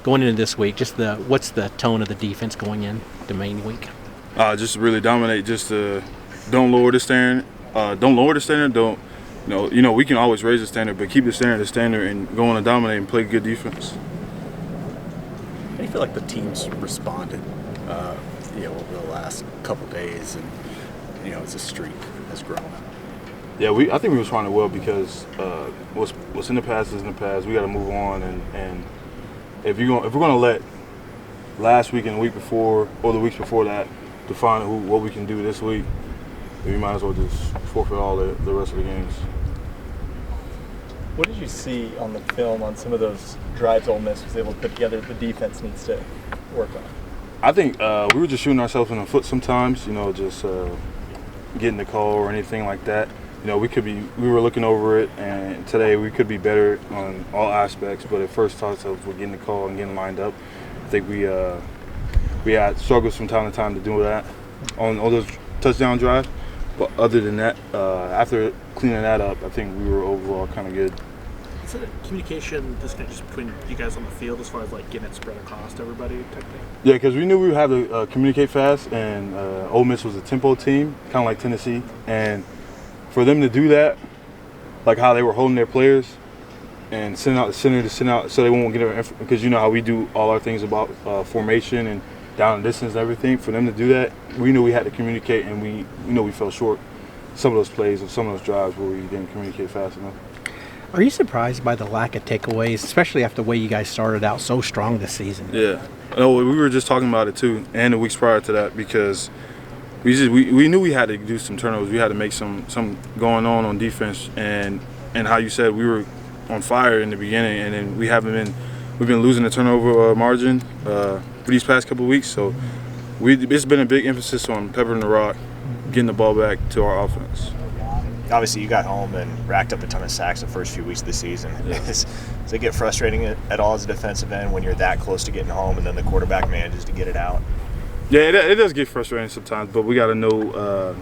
Going into this week, what's the tone of the defense going in to Maine week? Just really dominate. Just don't lower the standard. Don't lower the standard. Don't we can always raise the standard, but keep the standard, and go on and dominate and play good defense. How do you feel like the team's responded, over the last couple days, and as the streak has grown? Yeah, I think we responded well because what's in the past is in the past. We got to move on, and if we're gonna let last week and the week before or the weeks before that define what we can do this week, we might as well just forfeit all the rest of the games. What did you see on the film on some of those drives Ole Miss was able to put together that the defense needs to work on? I think we were just shooting ourselves in the foot sometimes, just getting the call or anything like that. We were looking over it, and today we could be better on all aspects, but at first thoughts of we're getting the call and getting lined up. I think we had struggles from time to time to do that on all those touchdown drives. But other than that, after cleaning that up, I think we were overall kind of good. Is it a communication disconnect just between you guys on the field as far as like getting it spread across to everybody type thing? Yeah, because we knew we would have to communicate fast, and Ole Miss was a tempo team, kind of like Tennessee. And for them to do that, like how they were holding their players and sending out the center to send out so they won't get because you know how we do all our things about formation and down and distance and everything. For them to do that, we knew we had to communicate, and we fell short some of those plays and some of those drives where we didn't communicate fast enough. Are you surprised by the lack of takeaways, especially after the way you guys started out so strong this season? Yeah. No, we were just talking about it too, and the weeks prior to that, because we knew we had to do some turnovers. We had to make some going on defense, and how you said we were on fire in the beginning, and then we've been losing the turnover margin for these past couple of weeks. So it's been a big emphasis on peppering the rock, getting the ball back to our offense. Obviously, you got home and racked up a ton of sacks the first few weeks of the season. Yeah. Does it get frustrating at all as a defensive end when you're that close to getting home and then the quarterback manages to get it out? Yeah, it does get frustrating sometimes, but we got to know.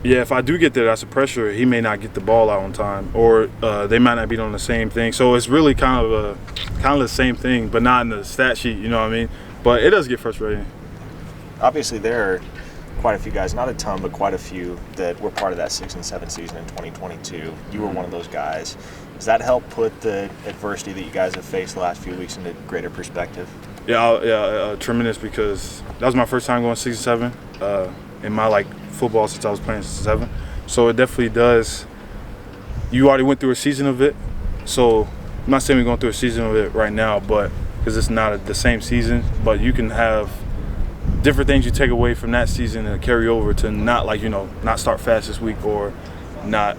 If I do get there, that's a pressure. He may not get the ball out on time, or they might not be on the same thing. So it's really kind of the same thing, but not in the stat sheet. You know what I mean? But it does get frustrating. Obviously, there are quite a few guys, not a ton, but quite a few that were part of that 6 and 7 season in 2022. You were one of those guys. Does that help put the adversity that you guys have faced the last few weeks into greater perspective? Yeah, tremendous, because that was my first time going 6 and 7 in my football since I was playing 6 and 7. So it definitely does. You already went through a season of it, so I'm not saying we're going through a season of it right now, but because it's not the same season, but you can have different things you take away from that season and carry over to not not start fast this week, or not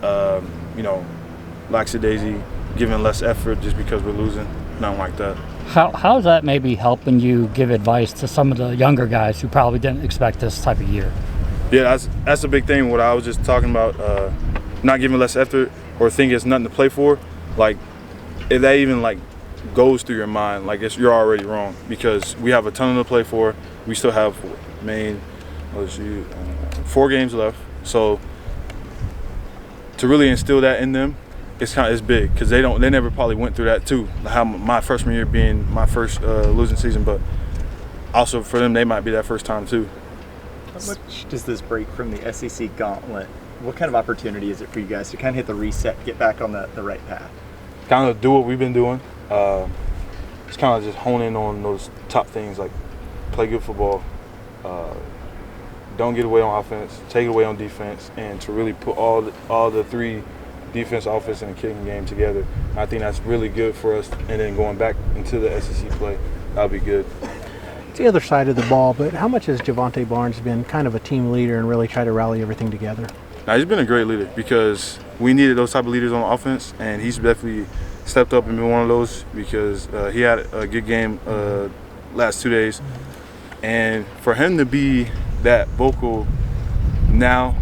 lackadaisy, giving less effort just because we're losing. Nothing like that. How's that maybe helping you give advice to some of the younger guys who probably didn't expect this type of year? Yeah, that's a big thing. What I was just talking about, not giving less effort or thinking it's nothing to play for. If that even goes through your mind, you're already wrong, because we have a ton to play for. We still have Maine, 4 games left. So to really instill that in them, it's big, because they never probably went through that too. How my freshman year being my first losing season, but also for them, they might be that first time too. How much does this break from the SEC Gauntlet? What kind of opportunity is it for you guys to kind of hit the reset, get back on the right path? Kind of do what we've been doing. It's kind of just honing on those top things, like play good football, don't get away on offense, take it away on defense, and to really put all the 3 defense, offense, and kicking game together. I think that's really good for us, and then going back into the SEC play, that'll be good. It's the other side of the ball, but how much has Javonte Barnes been kind of a team leader and really try to rally everything together? Now, he's been a great leader, because we needed those type of leaders on offense, and he's definitely stepped up and been one of those, because he had a good game last 2 days. And for him to be that vocal now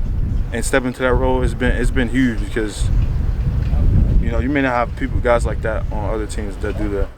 and step into that role, it's been huge, because you may not have guys like that on other teams that do that.